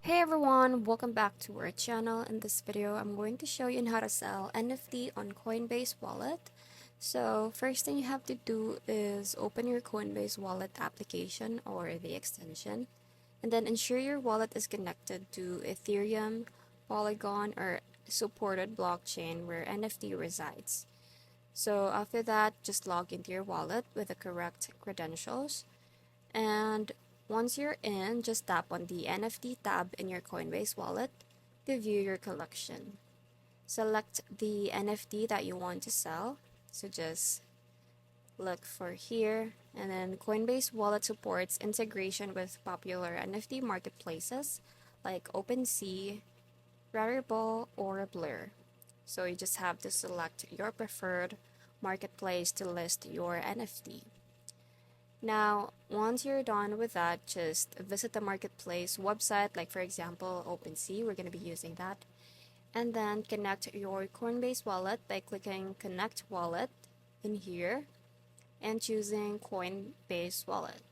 Hey everyone, welcome back to our channel. In this video, I'm going to show you how to sell NFT on Coinbase Wallet. So first thing you have to do is open your Coinbase Wallet application or the extension, and then ensure your wallet is connected to Ethereum, Polygon, or supported blockchain where NFT resides. So after that, just log into your wallet with the correct credentials. And once you're in, just tap on the NFT tab in your Coinbase wallet to view your collection. Select the NFT that you want to sell. So just look for here. And then Coinbase Wallet supports integration with popular NFT marketplaces like OpenSea, Rarible, or Blur. So you just have to select your preferred marketplace to list your NFT. Now, once you're done with that, just visit the marketplace website, like for example, OpenSea, we're going to be using that, and then connect your Coinbase wallet by clicking Connect Wallet in here and choosing Coinbase Wallet.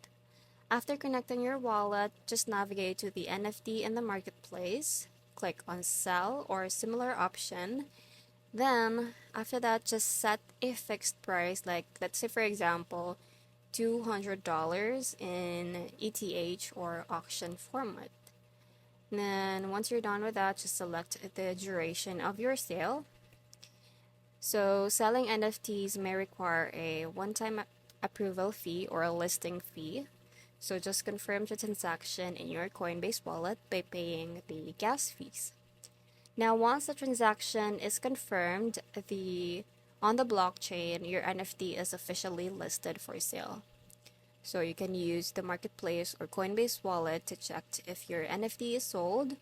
After connecting your wallet, just navigate to the NFT in the marketplace, click on Sell or similar option. Then, after that, just set a fixed price, like let's say for example, $200 in ETH or auction format. Then once you're done with that, just select the duration of your sale. So selling NFTs may require a one-time approval fee or a listing fee. So just confirm the transaction in your Coinbase wallet by paying the gas fees. Now once the transaction is confirmed, on the blockchain, your NFT is officially listed for sale. So you can use the marketplace or Coinbase wallet to check if your NFT is sold.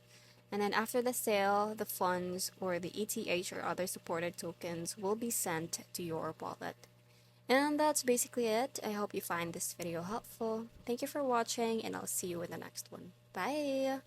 And then after the sale, the funds or the ETH or other supported tokens will be sent to your wallet. And that's basically it. I hope you find this video helpful. Thank you for watching, and I'll see you in the next one. Bye!